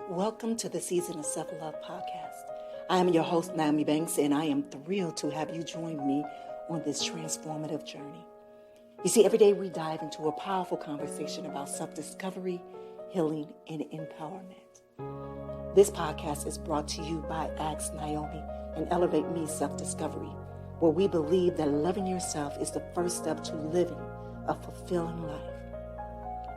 Welcome to the Season of Self-Love podcast. I am your host, Nyomi Banks, and I am thrilled to have you join me on this transformative journey. You see, every day we dive into a powerful conversation about self-discovery, healing, and empowerment. This podcast is brought to you by Ask Nyomi and Elevate Me Self-Discovery, where we believe that loving yourself is the first step to living a fulfilling life.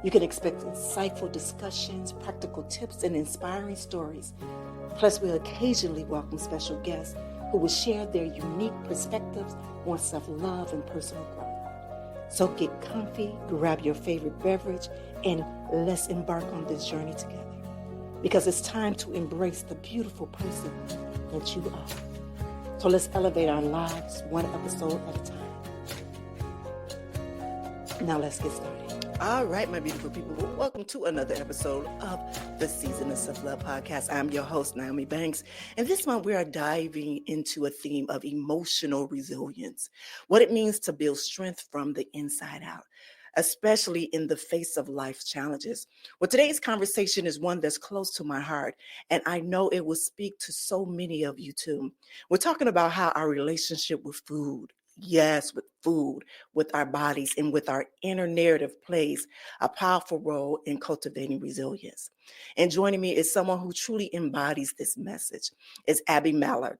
You can expect insightful discussions, practical tips, and inspiring stories. Plus, we'll occasionally welcome special guests who will share their unique perspectives on self-love and personal growth. So get comfy, grab your favorite beverage, and let's embark on this journey together. Because it's time to embrace the beautiful person that you are. So let's elevate our lives one episode at a time. Now let's get started. All right, my beautiful people, welcome to another episode of the Season of Self-Love podcast. I'm your host, Nyomi Banks, and this month we are diving into a theme of emotional resilience, what it means to build strength from the inside out, especially in the face of life's challenges. Well, today's conversation is one that's close to my heart, and I know it will speak to so many of you too. We're talking about how our relationship with food, yes, with food, with our bodies, and with our inner narrative plays a powerful role in cultivating resilience. And joining me is someone who truly embodies this message. It's Abby Mallard.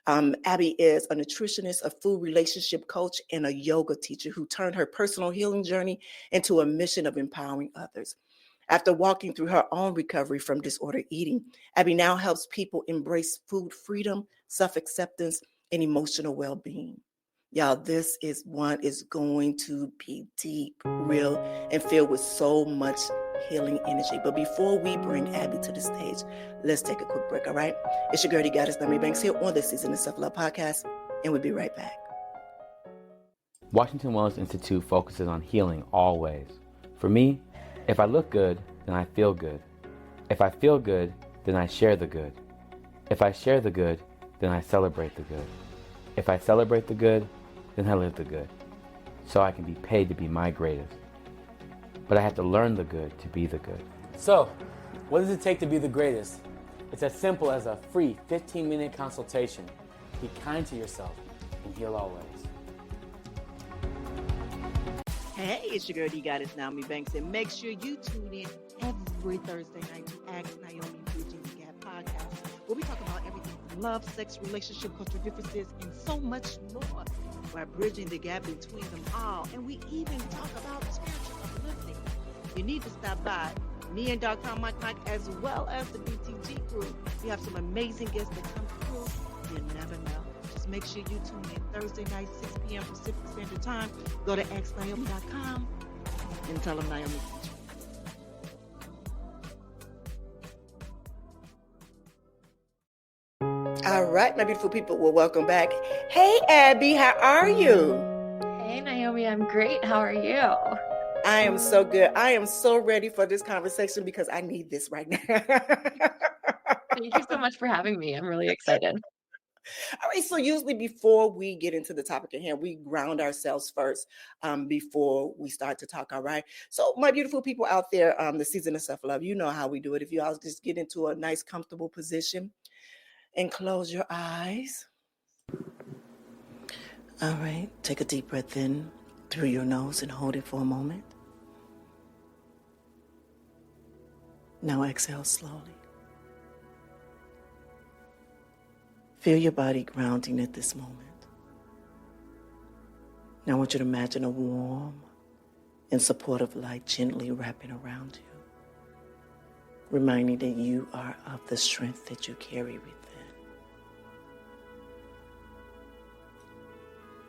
Abby is a nutritionist, a food relationship coach, and a yoga teacher who turned her personal healing journey into a mission of empowering others. After walking through her own recovery from disordered eating, Abby now helps people embrace food freedom, self-acceptance, and emotional well-being. Y'all, this is one is going to be deep, real, and filled with so much healing energy. But before we bring Abby to the stage, let's take a quick break, all right? It's your girl, Goddess Nyomi Banks here on the Season of Self-Love podcast, and we'll be right back. Washington Wellness Institute focuses on healing always. For me, if I look good, then I feel good. If I feel good, then I share the good. If I share the good, then I celebrate the good. If I celebrate the good, then I live the good, so I can be paid to be my greatest. But I have to learn the good to be the good. So, what does it take to be the greatest? It's as simple as a free 15-minute consultation. Be kind to yourself and heal always. Hey, it's your girl, Goddess Nyomi Banks, and make sure you tune in every Thursday night to Ask Nyomi Bridging the Gap podcast, where we talk about everything from love, sex, relationship, cultural differences, and so much more. We're bridging the gap between them all, and we even talk about spiritual uplifting. You need to stop by. Me and Dr. Mike, as well as the BTG crew. We have some amazing guests that come through. You never know. Just make sure you tune in Thursday night, 6 p.m. Pacific Standard Time. Go to xnaomi.com and tell them Nyomi sent you. All right, my beautiful people, well, welcome back. Hey, Abby, how are you? Hey, Nyomi, I'm great. How are you? I am so good. I am so ready for this conversation because I need this right now. Thank you so much for having me. I'm really excited. All right, so usually before we get into the topic at hand, we ground ourselves first before we start to talk, all right? So my beautiful people out there, the Season of Self-Love, you know how we do it. If you all just get into a nice, comfortable position and close your eyes. All right, take a deep breath in through your nose and hold it for a moment. Now exhale slowly. Feel your body grounding at this moment. Now I want you to imagine a warm and supportive light gently wrapping around you, reminding that you are of the strength that you carry within.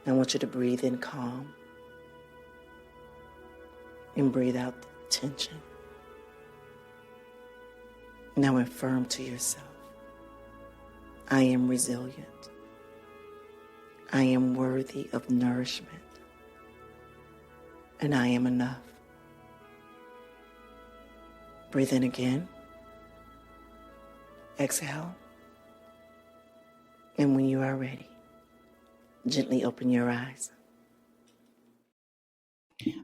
I want you to breathe in calm and breathe out tension. Now affirm to yourself, I am resilient. I am worthy of nourishment. And I am enough. Breathe in again. Exhale. And when you are ready, gently open your eyes.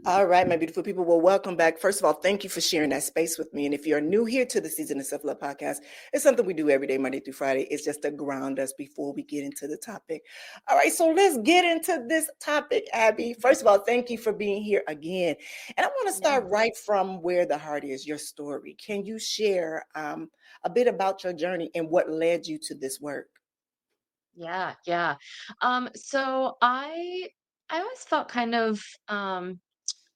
All right, my beautiful people. Well, welcome back. First of all, thank you for sharing that space with me. And if you're new here to the Season of Self Love podcast, it's something we do every day, Monday through Friday. It's just to ground us before we get into the topic. All right, so let's get into this topic, Abby. First of all, thank you for being here again. And I want to start right from where the heart is, your story. Can you share a bit about your journey and what led you to this work? Yeah. So I always felt kind of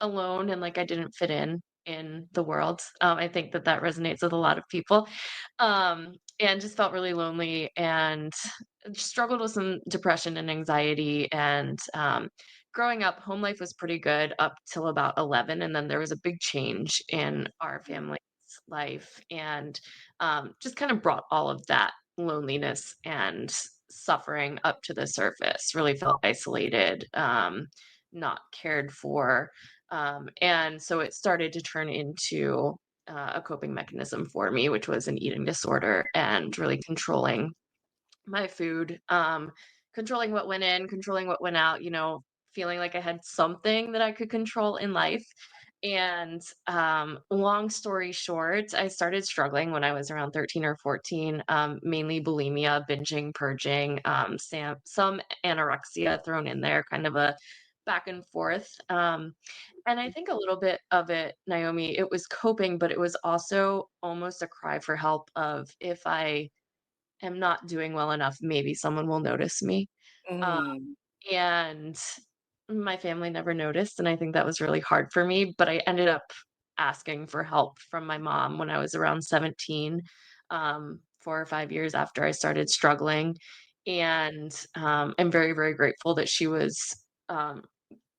alone and like I didn't fit in the world. I think that that resonates with a lot of people. And just felt really lonely and struggled with some depression and anxiety. And growing up, home life was pretty good up till about 11. And then there was a big change in our family's life and just kind of brought all of that loneliness and suffering up to the surface. Really felt isolated, not cared for. And so it started to turn into a coping mechanism for me, which was an eating disorder and really controlling my food, controlling what went in, controlling what went out, feeling like I had something that I could control in life. And long story short, I started struggling when I was around 13 or 14, mainly bulimia, binging, purging, some anorexia thrown in there, kind of a back and forth. And I think a little bit of it, Naomi, it was coping, but it was also almost a cry for help of if I am not doing well enough, maybe someone will notice me. Um, Mm, and my family never noticed, and I think that was really hard for me, but I ended up asking for help from my mom when I was around 17, 4 or 5 years after I started struggling, and, I'm very, very grateful that she um,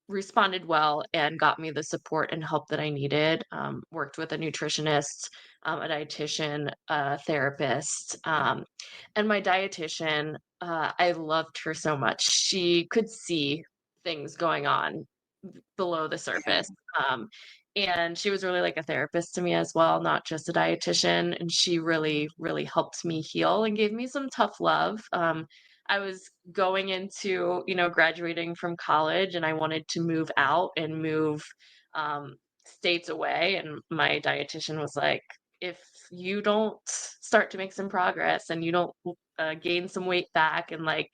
responded well and got me the support and help that I needed. Worked with a nutritionist, a dietitian, a therapist, and my dietitian. I loved her so much. She could see things going on below the surface. Um, and she was really like a therapist to me as well, not just a dietitian. And she really, really helped me heal and gave me some tough love. I was going into, graduating from college and I wanted to move out and move states away. And my dietitian was like, if you don't start to make some progress and you don't gain some weight back and like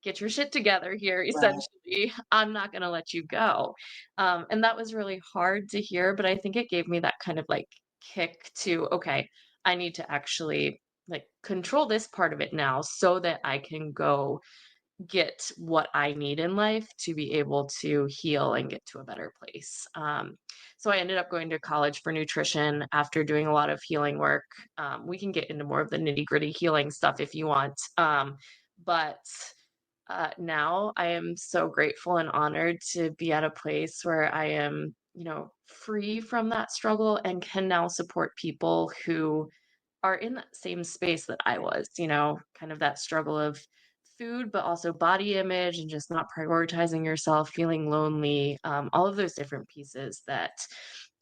get your shit together here, right. essentially, I'm not going to let you go. And that was really hard to hear, but I think it gave me that kind of like kick to, okay, I need to actually like control this part of it now so that I can go get what I need in life to be able to heal and get to a better place. So I ended up going to college for nutrition after doing a lot of healing work. We can get into more of the nitty gritty healing stuff if you want. But now I am so grateful and honored to be at a place where I am, free from that struggle and can now support people who are in that same space that I was, kind of that struggle of food, but also body image and just not prioritizing yourself, feeling lonely, all of those different pieces that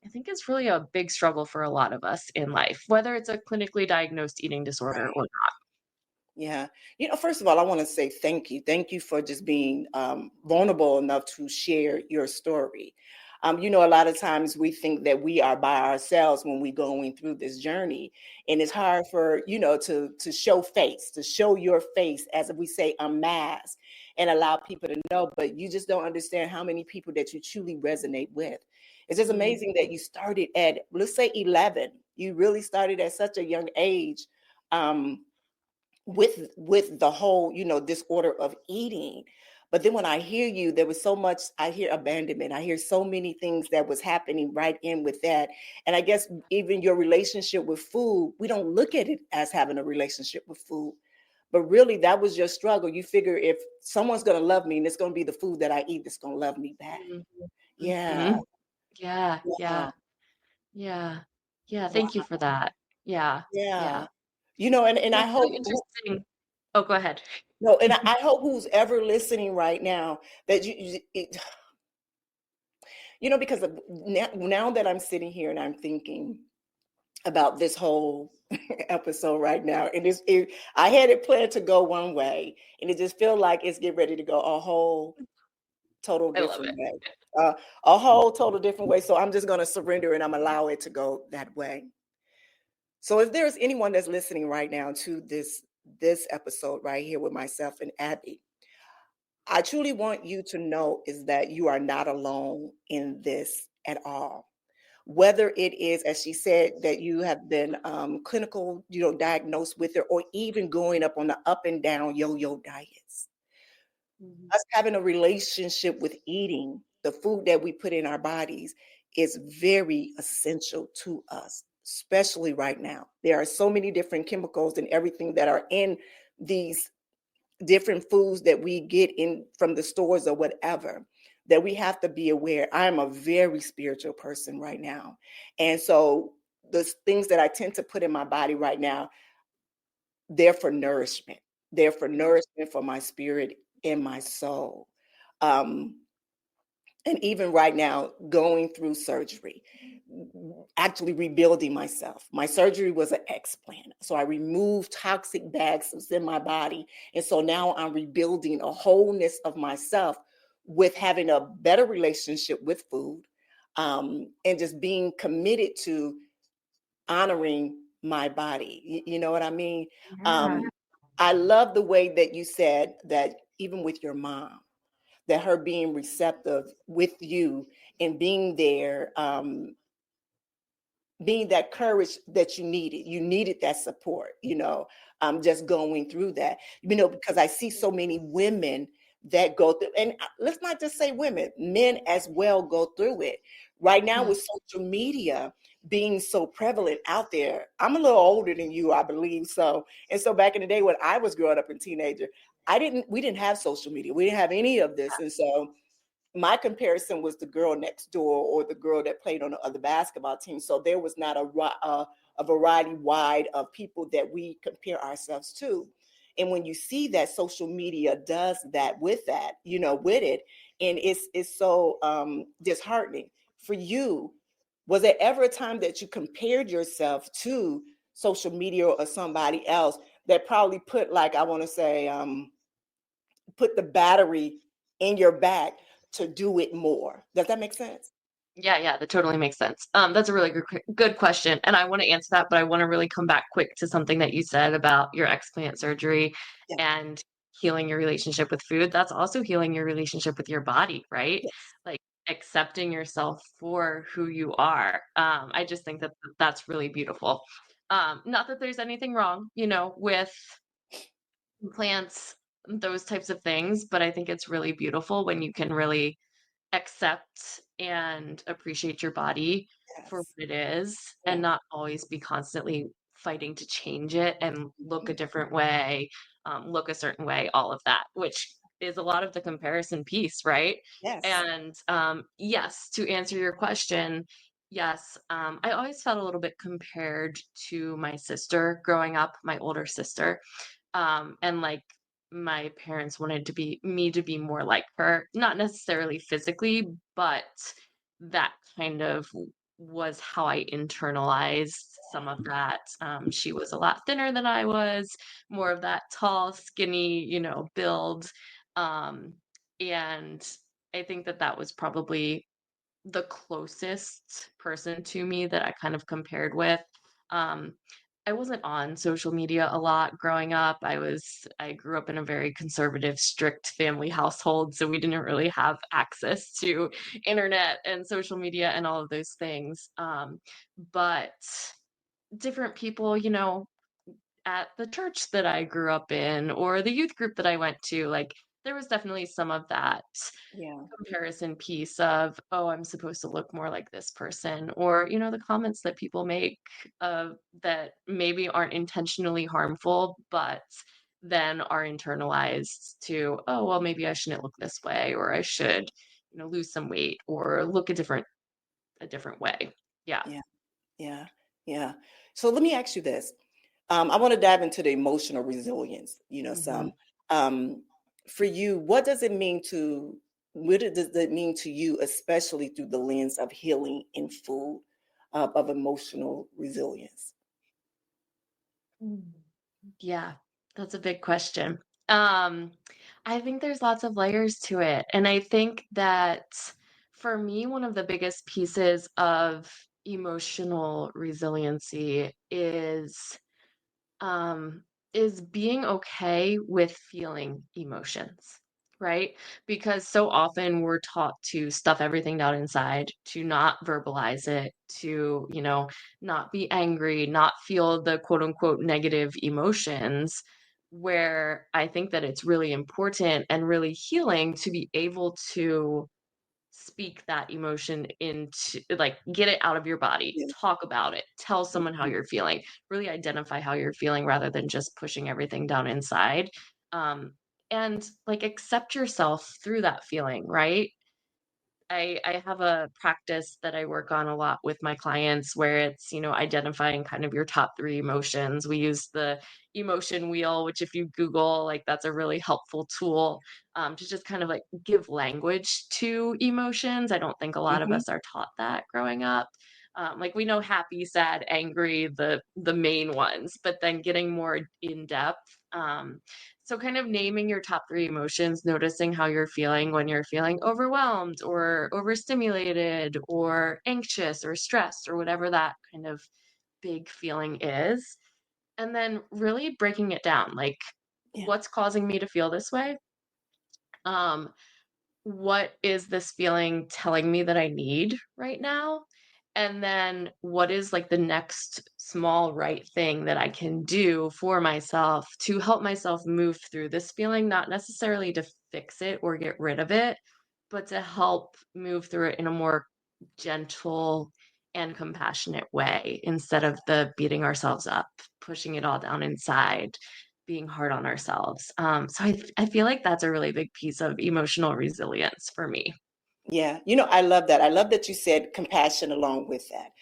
I think is really a big struggle for a lot of us in life, whether it's a clinically diagnosed eating disorder or not. Yeah. First of all, I want to say thank you. Thank you for just being vulnerable enough to share your story. A lot of times we think that we are by ourselves when we're going through this journey. And it's hard for, to show face, to show your face, as we say, unmask and allow people to know. But you just don't understand how many people that you truly resonate with. It's just Mhm. amazing that you started at, let's say, 11. You really started at such a young age. With the whole disorder of eating. But then when I hear you, there was so much. I hear abandonment, I hear so many things that was happening right in with that. And I guess even your relationship with food, we don't look at it as having a relationship with food, but really that was your struggle. You figure if someone's going to love me and it's going to be the food that I eat that's going to love me back. Mhm. Yeah. Mhm. Yeah, yeah, Wow. yeah. Yeah, thank you Wow. for that. Yeah, yeah. Yeah. And And I it's really hope interesting. Oh, go ahead. no, and I hope who's ever listening right now that because now that I'm sitting here and I'm thinking about this whole episode right now, and I had it planned to go one way, and it just feels like it's getting ready to go a whole total I love different it. way. a whole total different way. So I'm just going to surrender and I'm allow it to go that way. So if there's anyone that's listening right now to this episode right here with myself and Abby, I truly want you to know is that you are not alone in this at all. Whether it is, as she said, that you have been clinical, diagnosed with it, or even going up on the up and down yo-yo diets. Mhm. Us having a relationship with eating the food that we put in our bodies is very essential to us, especially right now. There are so many different chemicals and everything that are in these different foods that we get in from the stores or whatever, that we have to be aware. I'm a very spiritual person right now. And so the things that I tend to put in my body right now, they're for nourishment. They're for nourishment for my spirit and my soul. Um, and even right now, going through surgery, actually rebuilding myself. My surgery was an explant. So I removed toxic bags that's in my body. And so now I'm rebuilding a wholeness of myself with having a better relationship with food, and just being committed to honoring my body. You know what I mean? Yeah. I love the way that you said that even with your mom, that her being receptive with you and being there, being that courage that you needed. You needed that support, just going through that, because I see so many women that go through, and let's not just say women, men as well go through it. Right now Yeah. with social media being so prevalent out there, I'm a little older than you, I believe. So, and so back in the day when I was growing up and teenager, we didn't have social media. We didn't have any of this. And so my comparison was the girl next door or the girl that played on the other basketball team. So there was not a variety wide of people that we compare ourselves to. And when you see that social media does that, with with it, and it's so disheartening for you. Was there ever a time that you compared yourself to social media or somebody else that probably put, like, I want to say, put the battery in your back to do it more? Does that make sense? Yeah, that totally makes sense. That's a really good question, and I want to answer that, but I want to really come back quick to something that you said about your explant surgery Yeah. and healing your relationship with food. That's also healing your relationship with your body, right? Yes. Like accepting yourself for who you are. I just think that that's really beautiful. Not that there's anything wrong, with implants, those types of things, but I think it's really beautiful when you can really accept and appreciate your body for Yes. what it is and Yeah. not always be constantly fighting to change it and look a different way, look a certain way, all of that, which is a lot of the comparison piece, right? Yes. And yes, to answer your question, yes, I always felt a little bit compared to my sister growing up, my older sister. And like my parents wanted me to be more like her, not necessarily physically, but that kind of was how I internalized some of that. She was a lot thinner than I was, more of that tall, skinny, build. Um, and I think that that was probably the closest person to me that I kind of compared with. Um, I wasn't on social media a lot growing up. I grew up in a very conservative, strict family household, so we didn't really have access to internet and social media and all of those things. But different people, at the church that I grew up in or the youth group that I went to, like there was definitely some of that Yeah. comparison piece of, oh, I'm supposed to look more like this person, or the comments that people make that maybe aren't intentionally harmful, but then are internalized to, oh, well, maybe I shouldn't look this way, or I should lose some weight or look a different way. Yeah. Yeah. Yeah. Yeah. So let me ask you this. I want to dive into the emotional resilience, Mhm. um, for you, what does it mean to you, especially through the lens of healing in food, of emotional resilience? Mm. Yeah, that's a big question. Um, I think there's lots of layers to it. And I think that For me, one of the biggest pieces of emotional resiliency um, is being okay with feeling emotions, right? Because so often we're taught to stuff everything down inside, to not verbalize it, to, not be angry, not feel the quote unquote negative emotions. Where I think that it's really important and really healing to be able to speak that emotion into, like, get it out of your body, Yeah. talk about it, tell someone how Mhm. you're feeling, really identify how you're feeling rather than just pushing everything down inside. um and like accept yourself through that feeling, right? I have a practice that I work on a lot with my clients where it's, identifying kind of your top three emotions. We use the emotion wheel, which if you Google, like that's a really helpful tool, to just kind of like give language to emotions. I don't think a lot of Mhm. us are taught that growing up. Like we know happy, sad, angry, the main ones, but then getting more in depth. So, kind of naming your top three emotions, noticing how you're feeling when you're feeling overwhelmed or overstimulated or anxious or stressed or whatever that kind of big feeling is. And then really breaking it down, like, Yeah. what's causing me to feel this way? Um, what is this feeling telling me that I need right now? And then what is like the next small right thing that I can do for myself to help myself move through this feeling, not necessarily to fix it or get rid of it, but to help move through it in a more gentle and compassionate way instead of the beating ourselves up, pushing it all down inside, being hard on ourselves. So I feel like that's a really big piece of emotional resilience for me. Yeah, I love that. I love that you said compassion along with that.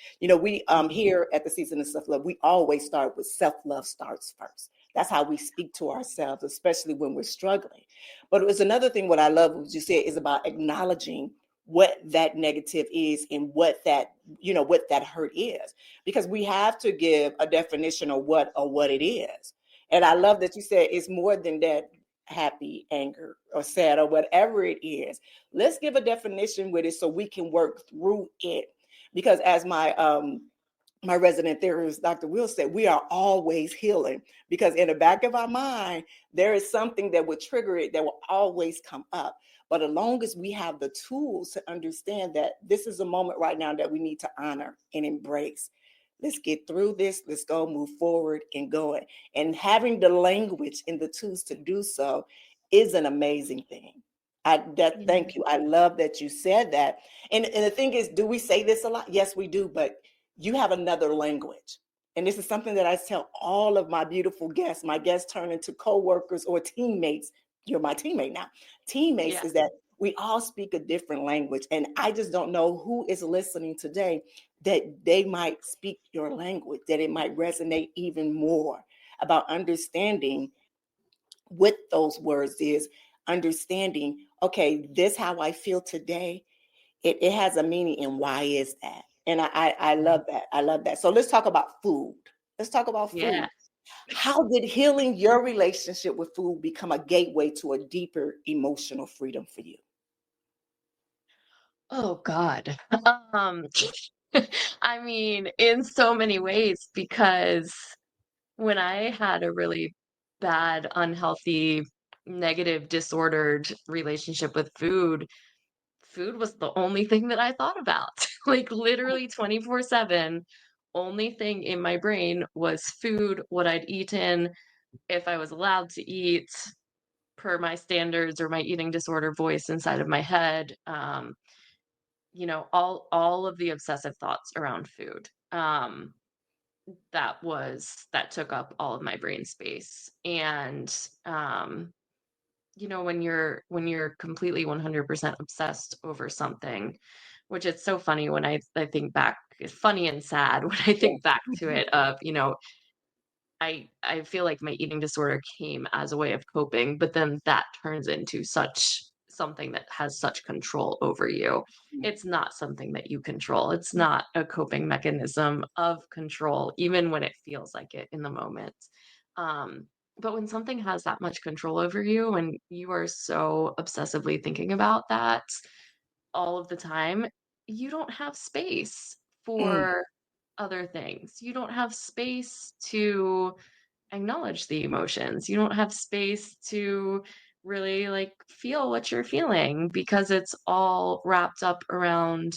We Mhm. here at the Season of Self Love, we always start with self love starts first. That's how we speak to ourselves, especially when we're struggling. But it was another thing. What I love what you said is about acknowledging what that negative is and what that hurt is, because we have to give a definition of what it is. And I love that you said it's more than that happy, anger, or sad, or whatever it is. Let's give a definition with it so we can work through it. Because as my resident therapist, Dr. Will, said, we are always healing, because in the back of our mind, there is something that would trigger it that will always come up. But as long as we have the tools to understand that this is a moment right now that we need to honor and embrace. Let's get through this. Let's go move forward and go it. And having the language and the tools to do so is an amazing thing. Yeah. Thank you. I love that you said that. And the thing is, do we say this a lot? Yes, we do, but you have another language. And this is something that I tell all of my beautiful guests. My guests turn into co-workers or teammates. You're my teammate now. Teammates Yeah. is that we all speak a different language. And I just don't know who is listening today that they might speak your language, that it might resonate even more about understanding what those words is, understanding, okay, this how I feel today. It has a meaning, and why is that? And I Mhm. love that. I love that. So let's talk about food. Let's talk about Yeah. food. How did healing your relationship with food become a gateway to a deeper emotional freedom for you? Oh God. Um, I mean, in so many ways, because when I had a really bad, unhealthy, negative, disordered relationship with food, food was the only thing that I thought about. Like literally 24/7, only thing in my brain was food, what I'd eaten, if I was allowed to eat per my standards or my eating disorder voice inside of my head. All of the obsessive thoughts around food. That took up all of my brain space. And um, when you're completely 100% obsessed over something, which it's so funny when I think back, it's funny and sad when I Yeah. think back to it of, I feel like my eating disorder came as a way of coping, but then that turns into such something that has such control over you. It's not something that you control. It's not a coping mechanism of control, even when it feels like it in the moment. Um, but when something has that much control over you and you are so obsessively thinking about that, all of the time, you don't have space Mm, for other things. You don't have space to acknowledge the emotions. You don't have space to really like feel what you're feeling because it's all wrapped up around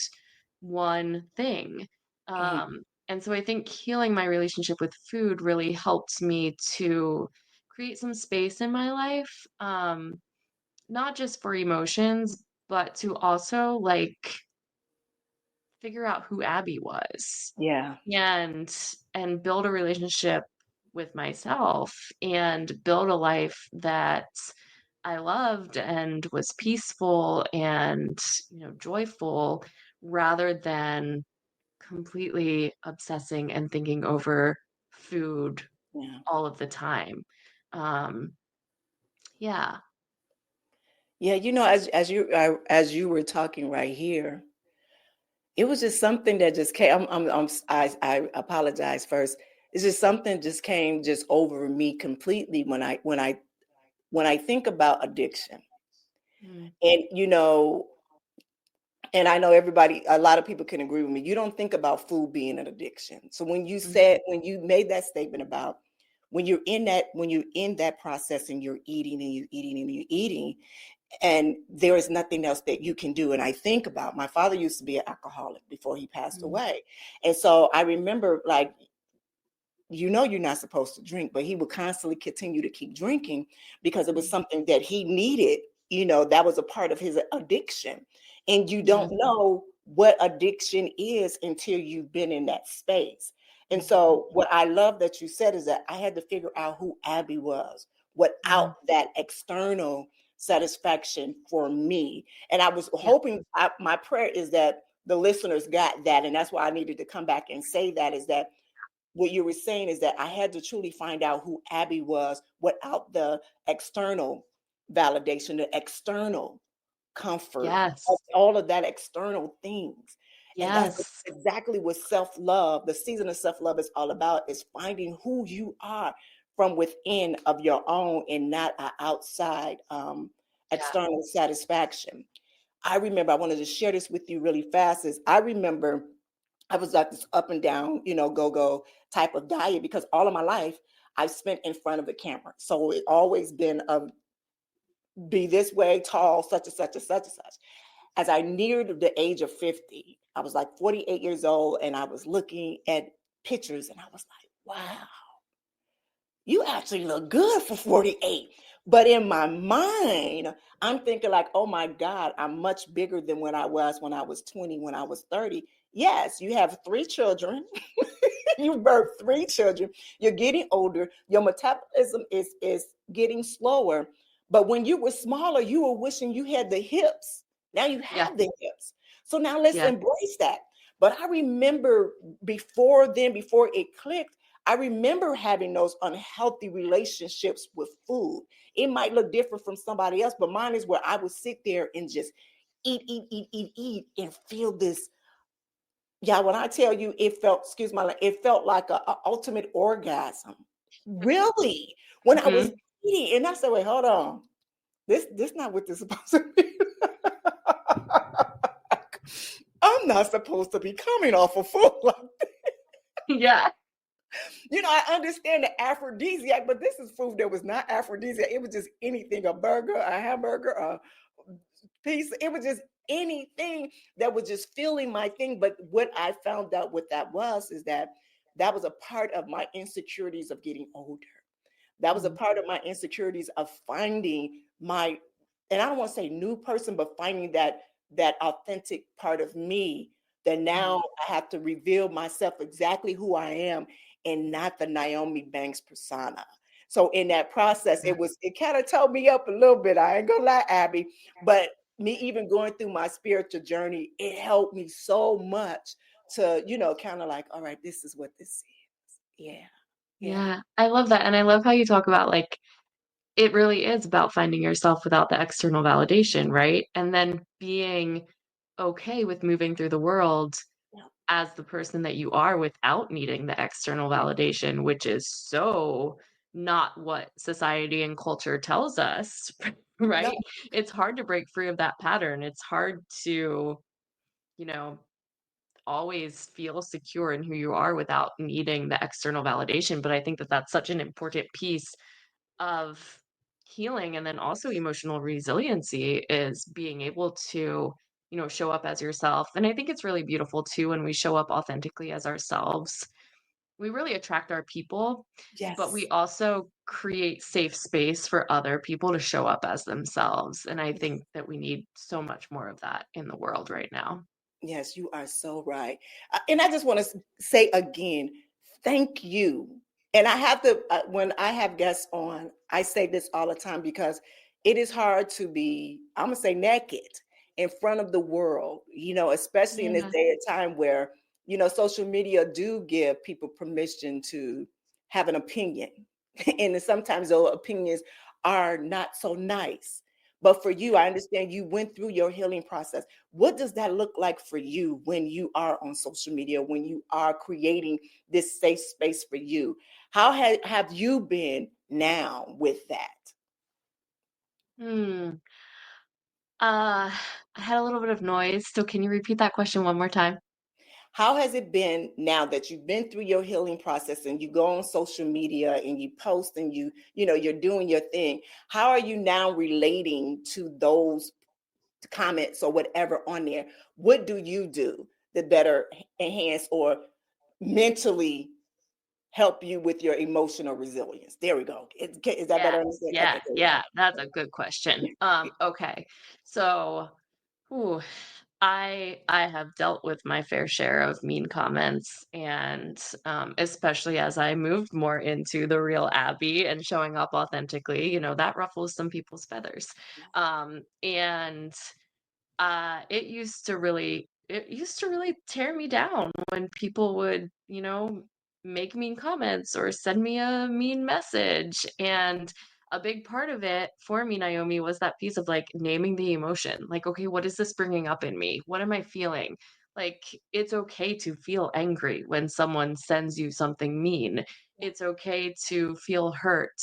one thing. mhm, And so I think healing my relationship with food really helped me to create some space in my life, not just for emotions, but to also like figure out who Abby was yeah, and build a relationship with myself and build a life that I loved and was peaceful and, joyful rather than completely obsessing and thinking over food yeah. all of the time. Um, yeah. Yeah, as you were talking right here, it was just something that just came. I apologize first. It's just something just came just over me completely when I think about addiction. Mm, And and I know a lot of people can agree with me. You don't think about food being an addiction. So mm, when you made that statement about when you're in that process and you're eating and you're eating and you're eating, and there is nothing else that you can do. And I think about my father used to be an alcoholic before he passed mm, away. And so I remember, like, you're not supposed to drink, but he would constantly continue to keep drinking because it was mm. something that he needed. That was a part of his addiction. And you Yeah. don't know what addiction is until you've been in that space. And Mhm, so what I love that you said is that I had to figure out who Abby was without mhm. that external satisfaction for me. And I was Yeah. hoping, my prayer is that the listeners got that. And that's why I needed to come back and say that, is that what you were saying is that I had to truly find out who Abby was without the external validation, the external comfort, Yes. all of that external things. And that's Yes. exactly what self-love, the season of self-love, is all about, is finding who you are from within of your own and not an outside Yeah. external satisfaction. I remember, I wanted to share this with you really fast, is I remember I was like this up and down, go type of diet, because all of my life I've spent in front of the camera. So it always been be this way, tall, such and such and such and such. As I neared the age of 50, I was like 48 years old, and I was looking at pictures and I was like, wow, you actually look good for 48. But in my mind, I'm thinking like, oh my God, I'm much bigger than when I was 20, when I was 30. Yes, you have 3 children. You birthed 3 children. You're getting older. Your metabolism is getting slower. But when you were smaller, you were wishing you had the hips. Now you Yeah. have the hips. So now let's Yeah. embrace that. But I remember before it clicked, I remember having those unhealthy relationships with food. It might look different from somebody else, but mine is where I would sit there and just eat, and feel this. Yeah, when I tell you, it felt like a ultimate orgasm. Really, when I was Mhm. eating, and I said, "Wait, hold on, this not what this is supposed to be." I'm not supposed to be coming off of food like Yeah. I understand the aphrodisiac, but this is food that was not aphrodisiac. It was just anything, a burger, a hamburger, a pizza. It was just anything that was just filling my thing. But what I found out what that was is that that was a part of my insecurities of getting older. That was a Mhm. part of my insecurities of finding my, and I don't want to say new person, but finding that authentic part of me, that Mhm. now I have to reveal myself exactly who I am and not the Nyomi Banks persona. So in that process, Yeah. it kind of told me up a little bit. I ain't gonna lie, Abby, but me even going through my spiritual journey, it helped me so much to, kind of like, all right, this is what this is. Yeah. Yeah. Yeah. I love that, and I love how you talk about, like, it really is about finding yourself without the external validation, right? And then being okay with moving through the world Yeah. as the person that you are without needing the external validation, which is so not what society and culture tells us, No. right? It's hard to break free of that pattern. It's hard to, you know, always feel secure in who you are without needing the external validation. But I think that that's such an important piece of healing, and then also emotional resiliency is being able to, show up as yourself. And I think it's really beautiful too when we show up authentically as ourselves. We really attract our people, but we Yes. also create safe space for other people to show up as themselves. And I think that we need so much more of that in the world right now. Yes, you are so right. And I just want to say again, thank you. And I have to, when I have guests on, I say this all the time because it is hard to be, I'm going to say naked in front of the world, especially in this Yeah. day and time where, social media do give people permission to have an opinion. And sometimes those opinions are not so nice. But for you, I understand you went through your healing process. What does that look like for you when you are on social media, when you are creating this safe space for you? How have you been now with that? Hmm. I had a little bit of noise, so can you repeat that question one more time? How has it been now that you've been through your healing process and you go on social media and you post and you're doing your thing? How are you now relating to those comments or whatever on there? What do you do that better enhance or mentally help you with your emotional resilience? There we go. Is that better Yeah, understand? yeah, Okay, there we yeah. go. That's a good question. Okay. So, ooh, I have dealt with my fair share of mean comments, and especially as I moved more into the real Abby and showing up authentically, that ruffles some people's feathers. And it used to really tear me down when people would, make mean comments or send me a mean message. And a big part of it for me, Naomi, was that piece of like naming the emotion. Like, okay, what is this bringing up in me? What am I feeling? Like, it's okay to feel angry when someone sends you something mean. It's okay to feel hurt,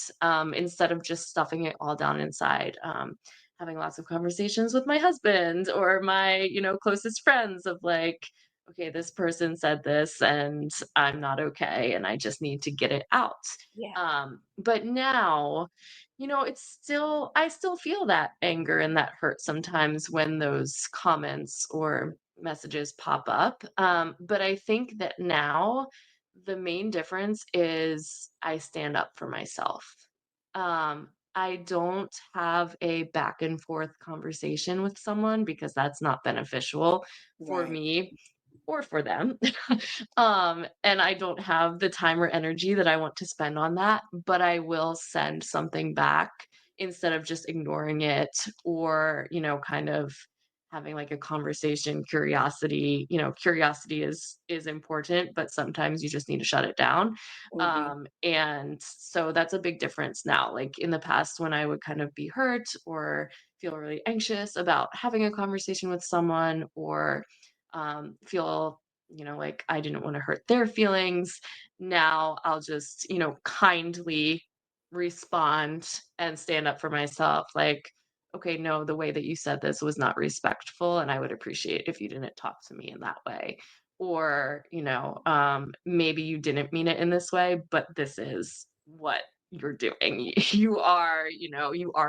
instead of just stuffing it all down inside. Having lots of conversations with my husband or my, closest friends of like, okay, this person said this and I'm not okay and I just need to get it out. Yeah. But now, I still feel that anger and that hurt sometimes when those comments or messages pop up. But I think that now the main difference is I stand up for myself. I don't have a back and forth conversation with someone because that's not beneficial for Right. me or for them. And I don't have the time or energy that I want to spend on that, but I will send something back instead of just ignoring it or, kind of having like a conversation. Curiosity is important, but sometimes you just need to shut it down. Mhm. And so that's a big difference now. Like in the past when I would kind of be hurt or feel really anxious about having a conversation with someone or feel, like I didn't want to hurt their feelings. Now I'll just, kindly respond and stand up for myself. Like, okay, no, the way that you said this was not respectful, and I would appreciate if you didn't talk to me in that way. Or, maybe you didn't mean it in this way, but this is what you're doing. You are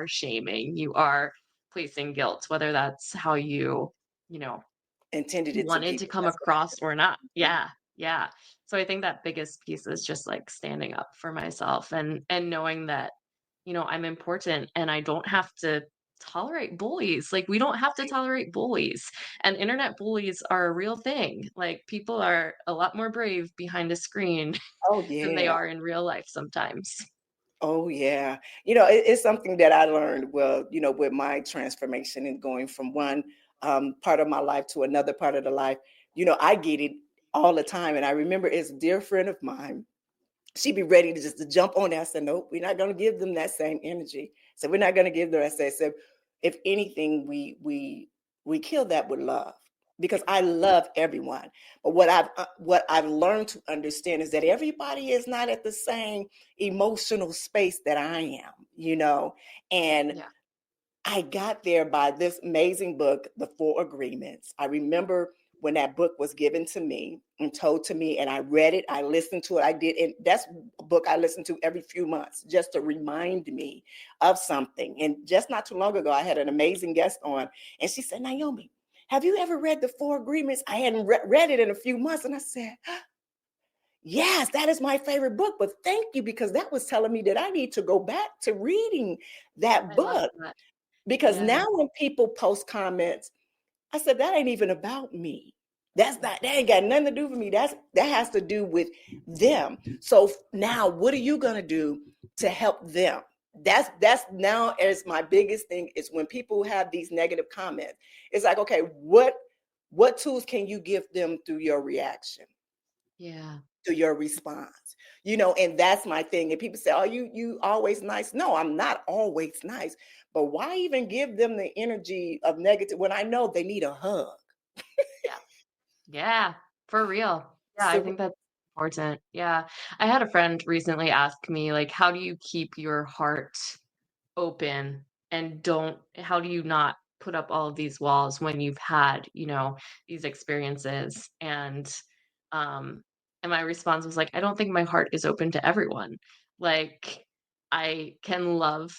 shaming, you are placing guilt, whether that's how you know, Intended it to wanted be, to but come that's what across or not. happened. Yeah, yeah. So I think that biggest piece is just like standing up for myself and knowing that, I'm important and I don't have to tolerate bullies. Like we don't have to tolerate bullies. And internet bullies are a real thing. Like people are a lot more brave behind a screen Oh than they yeah. are in real life sometimes. Oh yeah. It's something that I learned, well, with my transformation and going from one part of my life to another part of the life. I get it all the time. And I remember it's a dear friend of mine. She'd be ready to just to jump on there. I said, nope, we're not going to give them that same energy. So we're not going to give them. I said, if anything, we kill that with love because I love everyone. But what I've learned to understand is that everybody is not at the same emotional space that I am, and Yeah. I got there by this amazing book, The Four Agreements. I remember when that book was given to me and told to me, and I read it, I listened to it, I did, and that's a book I listen to every few months just to remind me of something. And just not too long ago, I had an amazing guest on, and she said, Nyomi, have you ever read The Four Agreements? I hadn't read it in a few months, and I said, yes, that is my favorite book, but thank you, because that was telling me that I need to go back to reading that I love book. that. Because Yeah. now when people post comments, I said, that ain't even about me. That ain't got nothing to do with me. That has to do with them. So now what are you gonna do to help them? That's now as my biggest thing is when people have these negative comments. It's like, okay, what tools can you give them through your reaction, Yeah. through your response? And that's my thing. And people say, oh, you always nice. No, I'm not always nice. But why even give them the energy of negative when I know they need a hug? Yeah. Yeah. For real. Yeah, I So think that's important. Yeah. I had a friend recently ask me, like, how do you keep your heart open and how do you not put up all of these walls when you've had, these experiences? Um and my response was like, I don't think my heart is open to everyone. Like, I can love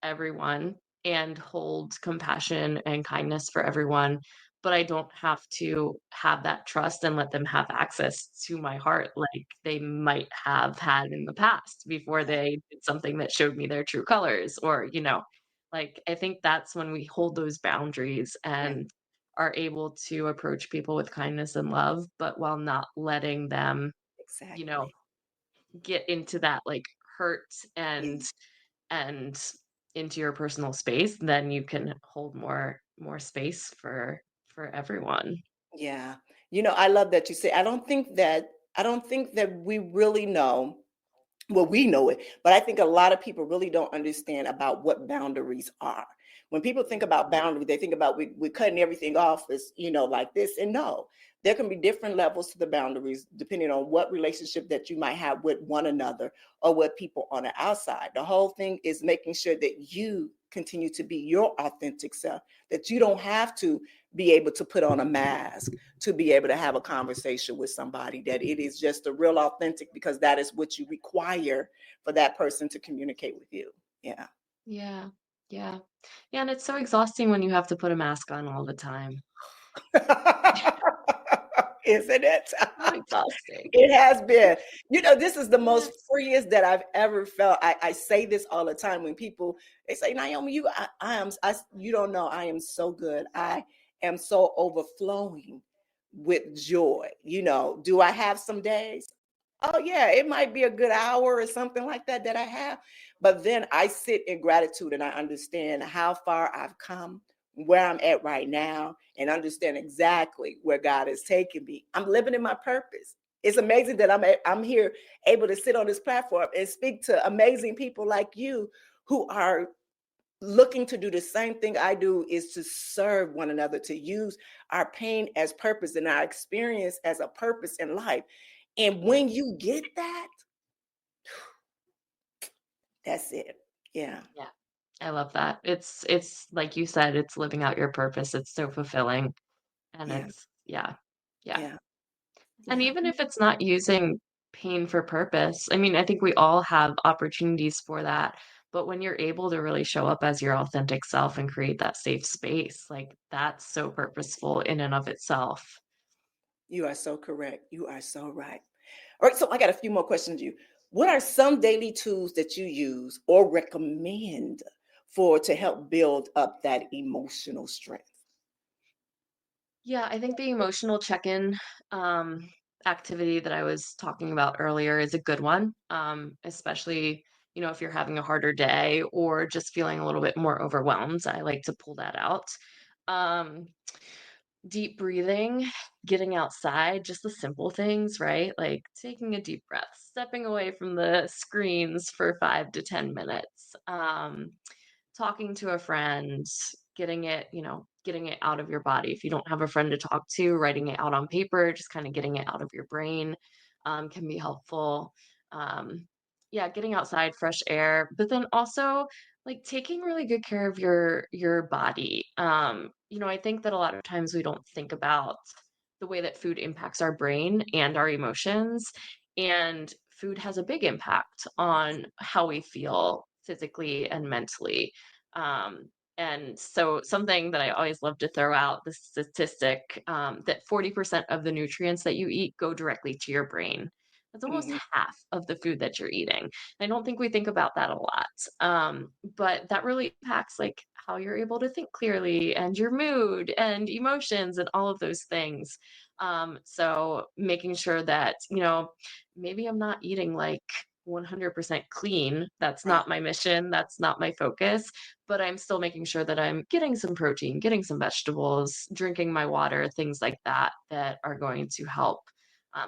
everyone and hold compassion and kindness for everyone, but I don't have to have that trust and let them have access to my heart like they might have had in the past before they did something that showed me their true colors, or, like, I think that's when we hold those boundaries yeah, and are able to approach people with kindness and love, but while not letting them, you know, exactly. get into that like hurt Yeah. and into your personal space, then you can hold more space for everyone. Yeah. I love that you say I don't think that we really know. Well, we know it, but I think a lot of people really don't understand about what boundaries are. When people think about boundaries, they think about we're cutting everything off as, like this. And no, there can be different levels to the boundaries depending on what relationship that you might have with one another or with people on the outside. The whole thing is making sure that you continue to be your authentic self, that you don't have to be able to put on a mask to be able to have a conversation with somebody, that it is just a real authentic, because that is what you require for that person to communicate with you. Yeah. Yeah. Yeah. Yeah, and it's so exhausting when you have to put a mask on all the time. Isn't it? So exhausting. It has been. This is the Yeah. most freest that I've ever felt. I say this all the time when people they say, Naomi, you don't know, I am so good. I am so overflowing with joy. Do I have some days? Oh yeah, it might be a good hour or something like that I have. But then I sit in gratitude and I understand how far I've come, where I'm at right now, and understand exactly where God has taken me. I'm living in my purpose. It's amazing that I'm here able to sit on this platform and speak to amazing people like you who are looking to do the same thing I do, is to serve one another, to use our pain as purpose and our experience as a purpose in life. And Yeah. when you get that, that's it. Yeah. Yeah. I love that. It's like you said, it's living out your purpose. It's so fulfilling. And Yeah. it's yeah. Yeah. Yeah. And Yeah. even if it's not using pain for purpose, I mean, I think we all have opportunities for that. But when you're able to really show up as your authentic self and create that safe space, like, that's so purposeful in and of itself. You are so correct. You are so right. All right. So I got a few more questions to you. What are some daily tools that you use or recommend for to help build up that emotional strength? Yeah, I think the emotional check-in um, activity that I was talking about earlier is a good one, especially, if you're having a harder day or just feeling a little bit more overwhelmed. I like to pull that out. Um, Deep breathing, getting outside, just the simple things, right? Like taking a deep breath, stepping away from the screens for 5 to 10 minutes, talking to a friend, getting it out of your body. If you don't have a friend to talk to, writing it out on paper, just kind of getting it out of your brain, can be helpful. Um, yeah, getting outside, fresh air, but then also like taking really good care of your body. I think that a lot of times we don't think about the way that food impacts our brain and our emotions, and food has a big impact on how we feel physically and mentally. Um, and so something that I always love to throw out the statistic, that 40% of the nutrients that you eat go directly to your brain. That's almost Mhm. half of the food that you're eating. I don't think we think about that a lot. But that really impacts like how you're able to think clearly and your mood and emotions and all of those things. So making sure that, maybe I'm not eating like 100% clean. That's Right. not my mission. That's not my focus. But I'm still making sure that I'm getting some protein, getting some vegetables, drinking my water, things like that, that are going to help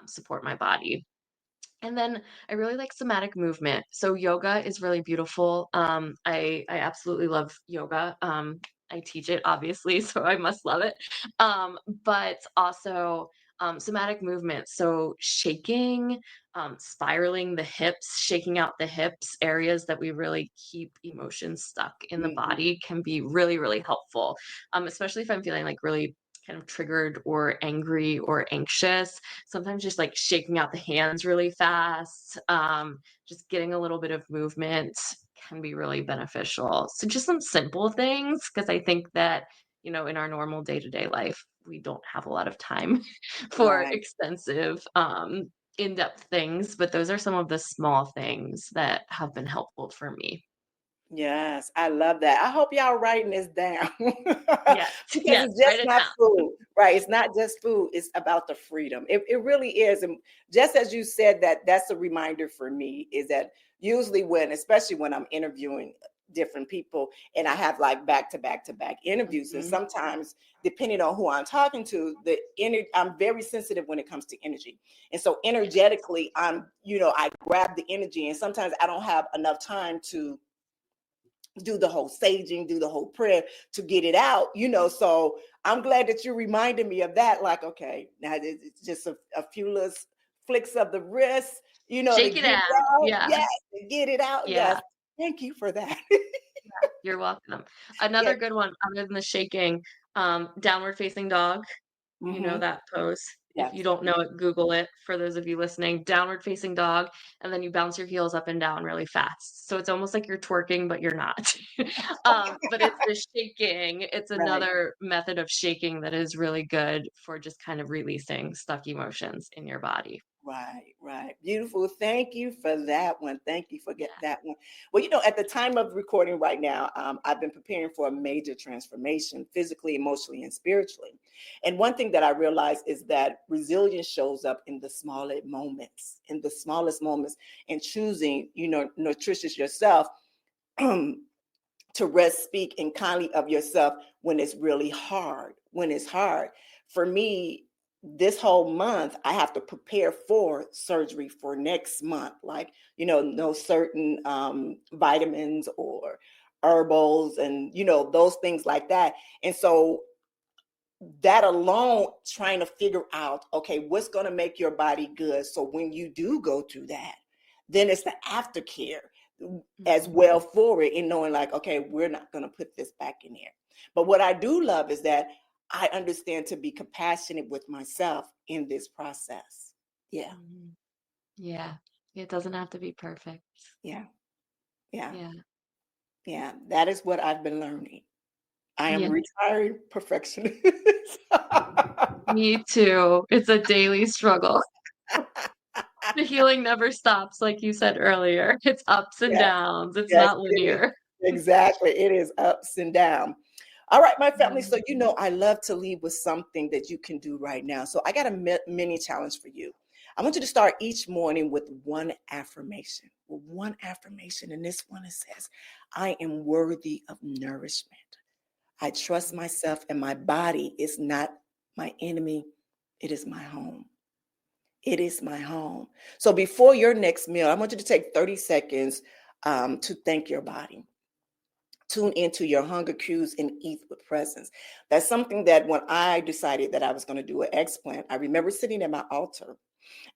support my body. And then I really like somatic movement. So yoga is really beautiful. I absolutely love yoga. I teach it obviously, so I must love it. But also somatic movement. So shaking, spiraling the hips, shaking out the hips, areas that we really keep emotions stuck in the Mhm. body can be really, really helpful. Especially if I'm feeling like really kind of triggered or angry or anxious, sometimes just like shaking out the hands really fast, just getting a little bit of movement can be really beneficial. So just some simple things, because I think that, in our normal day-to-day life, we don't have a lot of time for Right. extensive, in-depth things, but those are some of the small things that have been helpful for me. Yes, I love that. I hope y'all writing this down Yes, because yes, it's write just it not down. food, right? It's not just food, it's about the freedom. It really is. And just as you said that, that's a reminder for me is that usually especially when I'm interviewing different people and I have like back to back to back interviews, and Mhm. sometimes depending on who I'm talking to, I'm very sensitive when it comes to energy. And so energetically, I grab the energy and sometimes I don't have enough time to do the whole saging, do the whole prayer to get it out, So I'm glad that you reminded me of that. Like, okay, now it's just a few little flicks of the wrist, to Shake it get it out. out. Yeah, Yes, to get it out. Yes. yeah. Thank you for that. You're welcome. Yeah. Another good one other than the shaking, downward facing dog. You know Hmm. that pose. If you Yes. don't know it, Google it for those of you listening. Downward facing dog, and then you bounce your heels up and down really fast. So it's almost like you're twerking, but you're not. But it's the shaking. It's Right. another method of shaking that is really good for just kind of releasing stuck emotions in your body. Right, right. Beautiful. Thank you for that one. Thank you for Yeah. that one. Well, at the time of recording right now, I've been preparing for a major transformation physically, emotionally, and spiritually. And one thing that I realized is that resilience shows up in the smallest moments, and choosing, nutritious yourself to rest, speak, and kindly of yourself when it's really hard. When it's hard. For me, this whole month, I have to prepare for surgery for next month. Like, no certain vitamins or herbals and, those things like that. And so that alone, trying to figure out, okay, what's going to make your body good. So when you do go through that, then it's the aftercare as Mhm. well for it, and knowing like, okay, we're not going to put this back in there. But what I do love is that I understand to be compassionate with myself in this process. Yeah, Mhm. Yeah. It doesn't have to be perfect. yeah, yeah, Yeah. yeah. That is what I've been learning. I am Yeah. retired perfectionist. Me too. It's a daily struggle. The healing never stops, like you said earlier. It's ups and Yes, downs. It's yes, not it is. linear. Exactly. It is ups and down. All right, my family. So, Mhm. I love to leave with something that you can do right now. So, I got a mini challenge for you. I want you to start each morning with one affirmation. One affirmation. And this one, it says, I am worthy of nourishment. I trust myself, and my body is not my enemy. It is my home. It is my home. So before your next meal, I want you to take 30 seconds to thank your body. Tune into your hunger cues and eat with presence. That's something that when I decided that I was going to do an explant, I remember sitting at my altar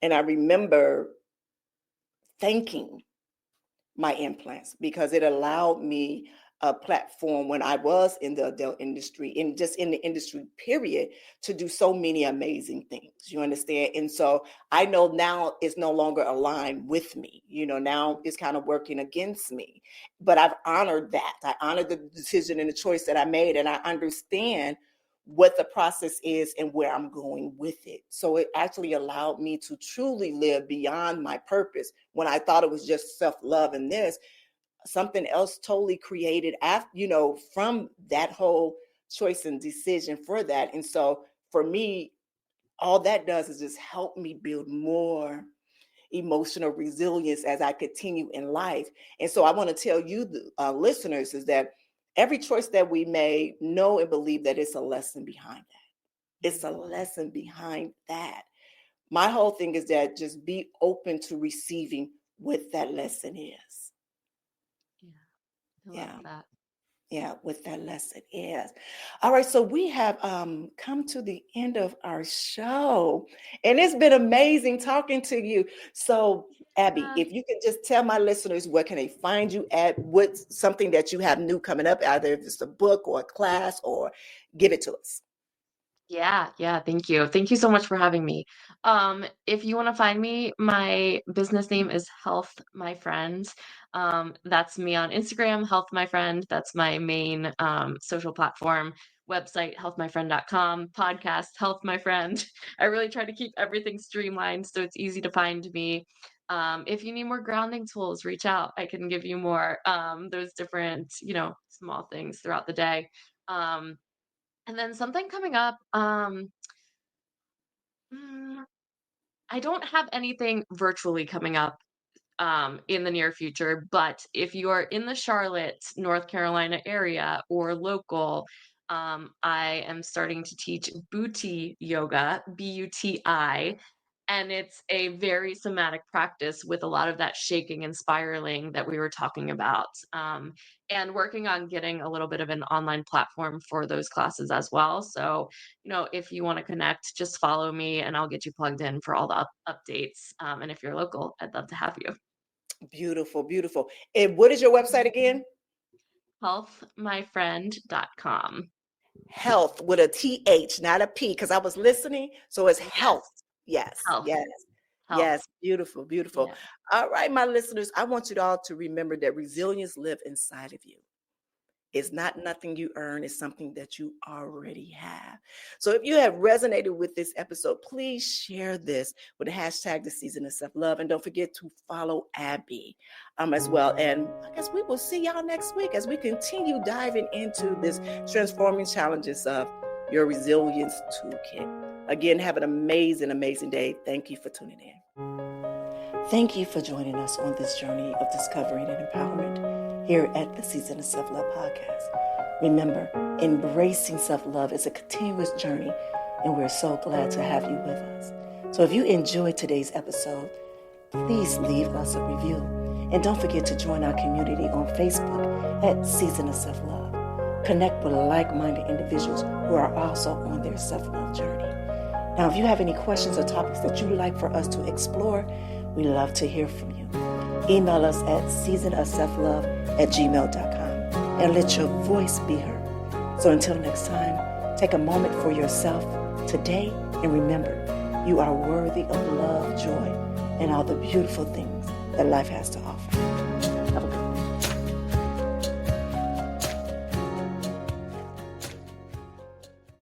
and I remember thanking my implants, because it allowed me a platform when I was in the adult industry and just in the industry period to do so many amazing things. You understand? And so I know now it's no longer aligned with me. Now it's kind of working against me. But I've honored that. I honored the decision and the choice that I made, and I understand what the process is and where I'm going with it. So it actually allowed me to truly live beyond my purpose. When I thought it was just self-love and this, something else totally created after, from that whole choice and decision for that. And so for me, all that does is just help me build more emotional resilience as I continue in life. And so I want to tell you, the listeners, is that every choice that we made, know and believe that it's a lesson behind that. It's a lesson behind that. My whole thing is that just be open to receiving what that lesson is. I love that. Yeah, what that lesson is. All right, so we have come to the end of our show, and it's been amazing talking to you. So, Abby, if you could just tell my listeners, where can they find you at? What's something that you have new coming up, either if it's a book or a class, or give it to us. Yeah, thank you. Thank you so much for having me. If you want to find me, my business name is Health My Friend. That's me on Instagram, Health My Friend. That's my main social platform. Website, healthmyfriend.com. Podcast, Health My Friend. I really try to keep everything streamlined so it's easy to find me. If you need more grounding tools, reach out. I can give you more those different, small things throughout the day. And then something coming up. Mm, I don't have anything virtually coming up in the near future, but if you are in the Charlotte, North Carolina area or local, I am starting to teach Booty yoga, Buti, and it's a very somatic practice with a lot of that shaking and spiraling that we were talking about, and working on getting a little bit of an online platform for those classes as well. So, if you want to connect, just follow me and I'll get you plugged in for all the updates. And if you're local, I'd love to have you. Beautiful, beautiful. And what is your website again? Healthmyfriend.com. Health with a TH, not a P, because I was listening. So it's health. Yes, Health. yes, Health. yes. Beautiful, beautiful. Yeah. All right, my listeners, I want you all to remember that resilience lives inside of you. It's not nothing you earn, it's something that you already have. So if you have resonated with this episode, please share this with the hashtag The Season of Self-Love. And don't forget to follow Abby as well. And I guess we will see y'all next week as we continue diving into this transforming challenges of your resilience toolkit. Again, have an amazing, amazing day. Thank you for tuning in. Thank you for joining us on this journey of discovering and empowerment here at the Season of Self-Love podcast. Remember, embracing self-love is a continuous journey, and we're so glad to have you with us. So if you enjoyed today's episode, please leave us a review. And don't forget to join our community on Facebook at Season of Self-Love. Connect with like-minded individuals who are also on their self-love journey. Now, if you have any questions or topics that you'd like for us to explore, we love to hear from you. Email us at seasonofselflove@gmail.com and let your voice be heard. So until next time, take a moment for yourself today and remember, you are worthy of love, joy, and all the beautiful things that life has to offer.